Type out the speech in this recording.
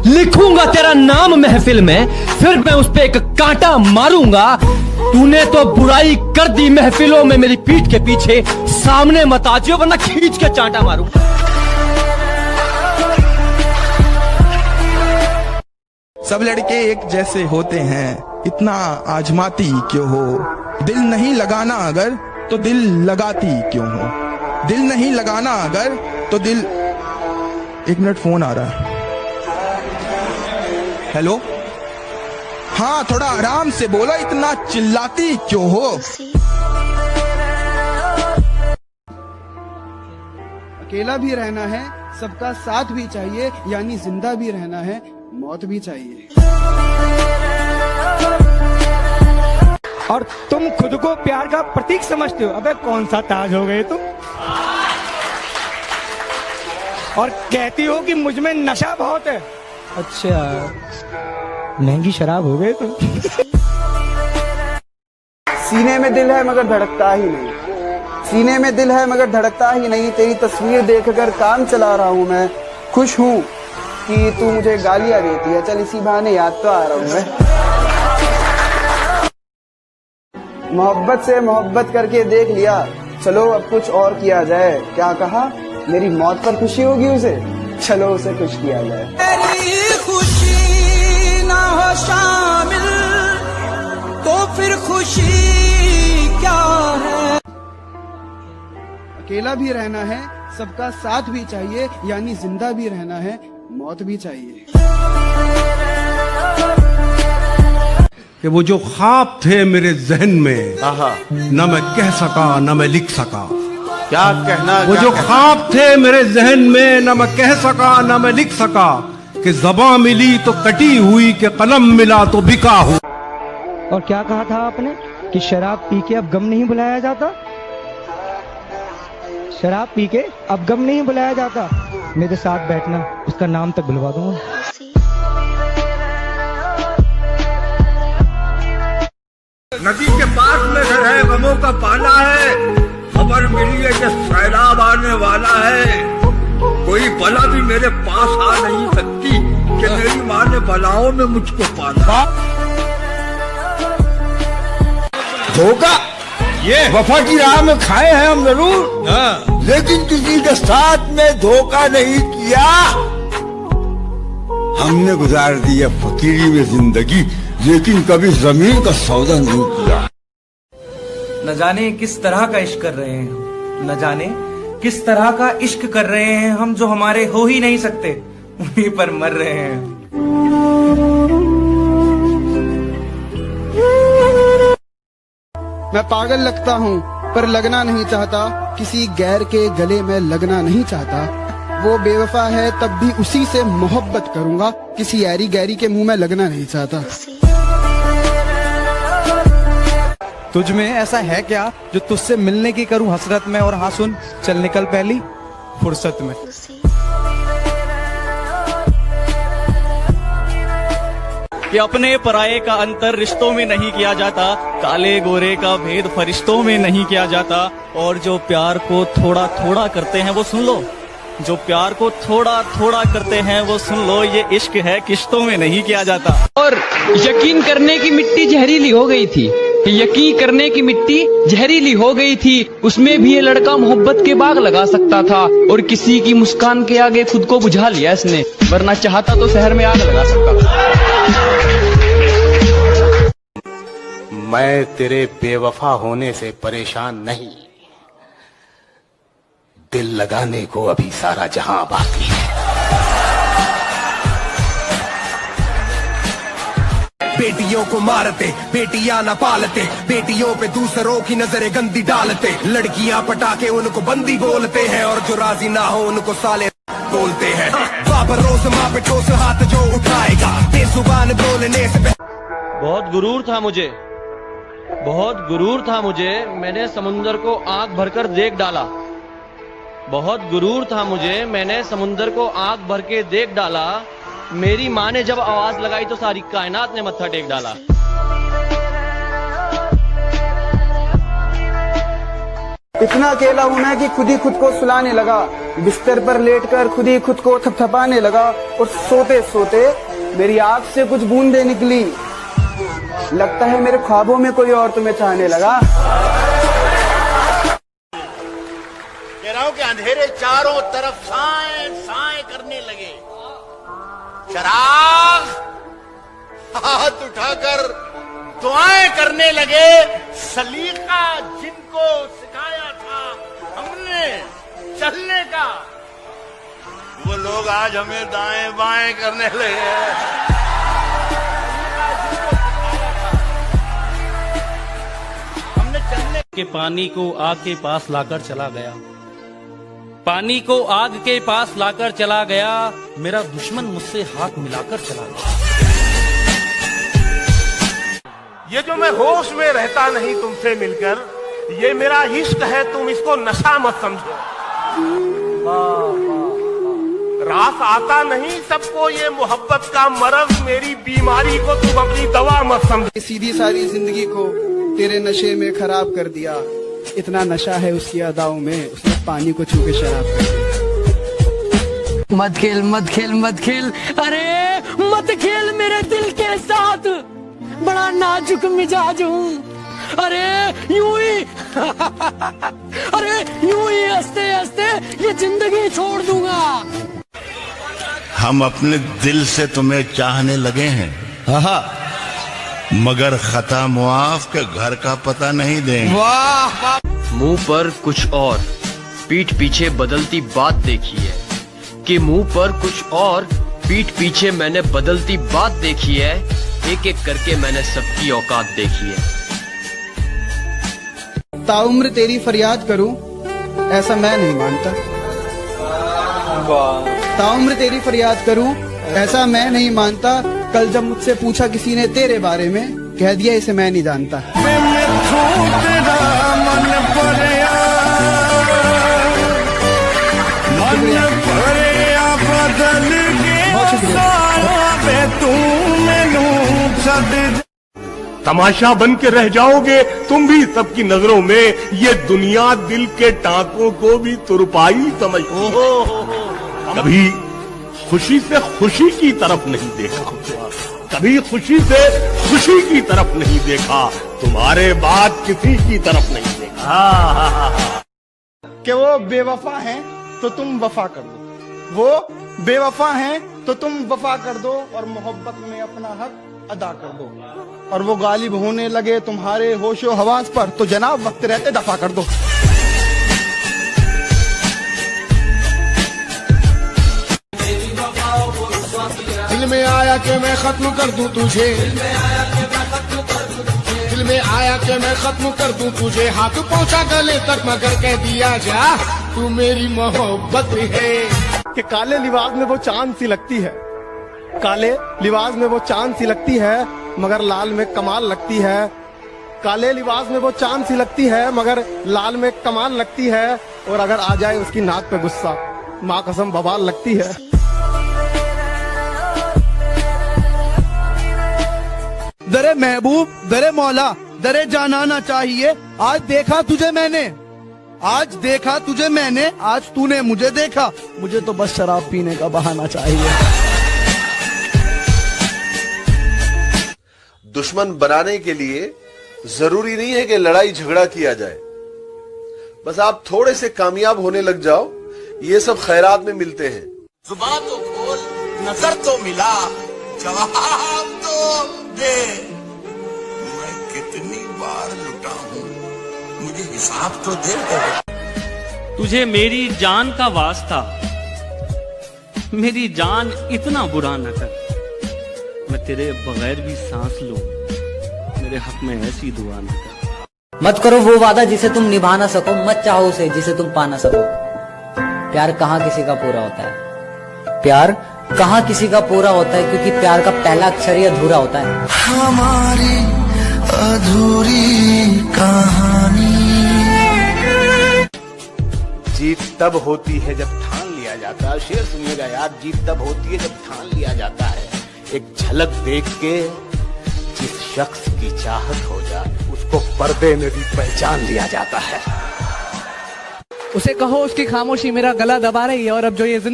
लिखूंगा तेरा नाम महफिल में, फिर मैं उस पे एक कांटा मारूंगा। तूने तो बुराई कर दी महफिलों में मेरी पीठ के पीछे, सामने मत आ जाओ वरना खींच के चांटा मारूंगा। सब लड़के एक जैसे होते हैं, इतना आजमाती क्यों हो? दिल नहीं लगाना अगर तो दिल लगाती क्यों हो? दिल नहीं लगाना अगर तो दिल। एक मिनट, फोन आ रहा है। हेलो, हाँ थोड़ा आराम से बोलो, इतना चिल्लाती क्यों हो? अकेला भी रहना है, सबका साथ भी चाहिए, यानी जिंदा भी रहना है, मौत भी चाहिए। और तुम खुद को प्यार का प्रतीक समझते हो? अबे कौन सा ताज हो गए तुम? और कहती हो कि मुझ में नशा बहुत है। अच्छा, महंगी शराब हो गए तुम। सीने में दिल है मगर धड़कता ही नहीं, सीने में दिल है मगर धड़कता ही नहीं। तेरी तस्वीर देखकर काम चला रहा हूँ मैं, खुश हूँ कि तू मुझे गालियां देती है, चल इसी बहाने याद तो आ रहा हूँ मैं। मोहब्बत से मोहब्बत करके देख लिया, चलो अब कुछ और किया जाए। क्या कहा? मेरी मौत पर खुशी होगी उसे, चलो उसे खुश किया जाए। मेरी खुशी ना हो शामिल तो फिर खुशी क्या है? अकेला भी रहना है, सबका साथ भी चाहिए, यानी जिंदा भी रहना है, मौत भी चाहिए। कि वो जो ख्वाब थे मेरे जहन में, न मैं कह सका न मैं लिख सका। क्या कहना? वो जो ख्वाब थे मेरे जहन में, न मैं कह सका न मैं लिख सका। कि ज़बां मिली तो कटी हुई, कि कलम मिला तो बिका हुआ। और क्या कहा था आपने कि शराब पी के अब गम नहीं बुलाया जाता? शराब पी के अब गम नहीं बुलाया जाता। मेरे साथ बैठना, उसका नाम तक बुलवा दूंगा। नदी के पास में घर है, गमों का पाला है। खबर मिली है कि सैलाब आने वाला है। कोई बला भी मेरे पास आ नहीं सकती कि मेरी माँ ने बलाओं में मुझको पाला। धोखा ये वफा की राह में खाए हैं हम जरूर, लेकिन किसी के साथ में धोखा नहीं किया। हमने गुजार दी है फकीरी में जिंदगी, लेकिन कभी जमीन का सौदा नहीं किया। न जाने किस तरह का इश्क कर रहे हैं हम, न जाने किस तरह का इश्क कर रहे हैं हम, जो हमारे हो ही नहीं सकते उन्हीं पर मर रहे हैं। मैं पागल लगता हूँ पर लगना नहीं चाहता, किसी गैर के गले में लगना नहीं चाहता। वो बेवफा है तब भी उसी से मोहब्बत करूंगा, किसी ऐरी गैरी के मुंह में लगना नहीं चाहता। तुझ में ऐसा है क्या जो तुझसे मिलने की करूं हसरत में? और हाँ सुन, चल निकल पहली फुर्सत में। कि अपने पराये का अंतर रिश्तों में नहीं किया जाता, काले गोरे का भेद फरिश्तों में नहीं किया जाता। और जो प्यार को थोड़ा थोड़ा करते हैं वो सुन लो, जो प्यार को थोड़ा थोड़ा करते हैं वो सुन लो, ये इश्क है किश्तों में नहीं किया जाता। और यकीन करने की मिट्टी जहरीली हो गई थी, यकीन करने की मिट्टी जहरीली हो गई थी। उसमें भी ये लड़का मोहब्बत के बाग लगा सकता था, और किसी की मुस्कान के आगे खुद को बुझा लिया इसने, वरना चाहता तो शहर में आग लगा सकता था। मैं तेरे बेवफा होने से परेशान नहीं, दिल लगाने को अभी सारा जहां बाकी है। बेटियों को मारते, बेटियां न पालते, बेटियों पे दूसरों की नजरें गंदी डालते। लड़कियां पटाके उनको बंदी बोलते हैं, और जो राजी ना हो उनको साले बोलते हैं। बाबर रोज माँ पे ठोस हाथ जो उठाएगा, बेजुबान बोलने से। बहुत गुरूर था मुझे, बहुत गुरूर था मुझे, मैंने समुंदर को आंख भरकर देख डाला। बहुत गुरूर था मुझे, मैंने समुंदर को आंख भर के देख डाला। मेरी माँ ने जब आवाज लगाई तो सारी कायनात ने मत्था टेक डाला। इतना अकेला हूं मैं कि खुद ही खुद को सुलाने लगा, बिस्तर पर लेटकर खुद ही खुद को थपथपाने लगा और सोते सोते मेरी आंख से कुछ बूंदें निकली। लगता है मेरे ख्वाबों में कोई और तुम्हें चाहने लगा। कह रहा हूं कि अंधेरे चारों तरफ साए साए करने लगे। चराग हाथ उठाकर दुआएं करने लगे। सलीका जिनको सिखाया था हमने चलने का, वो लोग आज हमें दाएं बाएं करने लगे। हमने चलने के पानी को आग के पास लाकर चला गया, पानी को आग के पास लाकर चला गया, मेरा दुश्मन मुझसे हाथ मिलाकर चला गया। ये जो मैं होश में रहता नहीं तुमसे मिलकर, ये मेरा इश्क है, तुम इसको नशा मत समझो। रास आता नहीं सबको ये मोहब्बत का मर्ज, मेरी बीमारी को तुम अपनी दवा मत समझो। सीधी सारी जिंदगी को तेरे नशे में खराब कर दिया। इतना नशा है उसकी अदाओं में, उसने पानी को छू के शराब कर दिया। मत खेल मत खेल मत खेल, अरे मत खेल मेरे दिल के साथ, बड़ा नाजुक मिजाज हूँ। अरे यूं ही अरे यूं ही हंसते हंसते ये जिंदगी छोड़ दूंगा। हम अपने दिल से तुम्हें चाहने लगे हैं, मगर खता मुआफ के घर का पता नहीं देंगे। मुंह पर कुछ और पीठ पीछे बदलती बात देखी है, कि मुंह पर कुछ और पीठ पीछे मैंने बदलती बात देखी है। एक एक करके मैंने सबकी औकात देखी है। ताउम्र तेरी फरियाद करूं ऐसा मैं नहीं मानता। ताउम्र तेरी फरियाद करूं ऐसा मैं नहीं मानता। कल जब मुझसे पूछा किसी ने तेरे बारे में, कह दिया इसे मैं नहीं जानता। तमाशा बन के रह जाओगे तुम भी सबकी नजरों में। ये दुनिया दिल के टांकों को भी तुरपाई समझती है। कभी खुशी से खुशी की तरफ नहीं देखा, कभी खुशी से खुशी की तरफ नहीं देखा, तुम्हारे बाद किसी की तरफ नहीं देखा। कि वो बेवफा हैं तो तुम वफा कर दो, वो बेवफा हैं तो तुम वफा कर दो और मोहब्बत में अपना हक अदा कर दो। और वो गालिब होने लगे तुम्हारे होशो हवास पर, तो जनाब वक्त रहते दफा कर दो। दिल में आया कि मैं खत्म कर दूं तुझे, दिल में आया कि मैं खत्म कर दूं तुझे, हाथ पहुंचा गले तक मगर कह दिया जा तू मेरी मोहब्बत है। कि काले लिबास में वो चांद सी लगती है, काले लिबास में वो चांद सी लगती है, मगर लाल में कमाल लगती है। काले लिबास में वो चांद सी लगती है, मगर लाल में कमाल लगती है। और अगर आ जाए उसकी नाक पे गुस्सा, माँ कसम बवाल लगती है। दरे महबूब दरे मौला दरे जानाना चाहिए। आज देखा तुझे मैंने, आज देखा तुझे मैंने, आज तूने मुझे देखा, मुझे तो बस शराब पीने का बहाना चाहिए। दुश्मन बनाने के लिए जरूरी नहीं है कि लड़ाई झगड़ा किया जाए, बस आप थोड़े से कामयाब होने लग जाओ, ये सब खैरात में मिलते हैं। जुबान तो खोल, नजर तो मिला, जवाब तो दे। मैं कितनी बार लुटा हूँ, मुझे हिसाब तो दे। तुझे मेरी जान का वास्ता, मेरी जान इतना बुरा न कर, मैं तेरे बगैर भी सांस लूं, मेरे हक में ऐसी दुआ न कर। मत करो वो वादा जिसे तुम निभा ना सको, मत चाहो उसे जिसे तुम पा ना सको। प्यार कहाँ किसी का पूरा होता है, प्यार कहाँ किसी का पूरा होता है, क्योंकि प्यार का पहला अक्षर ही अधूरा होता है। हमारी अधूरी कहानी। जीत तब होती है जब ठान लिया जाता है। शेर सुनिएगा यार, जीत तब होती है जब ठान लिया जाता है। एक झलक देख के जिस शख्स की चाहत हो जाए, उसको पर्दे में भी पहचान लिया जाता है। उसे कहो उसकी खामोशी मेरा गला दबा रही है, और अब जो ये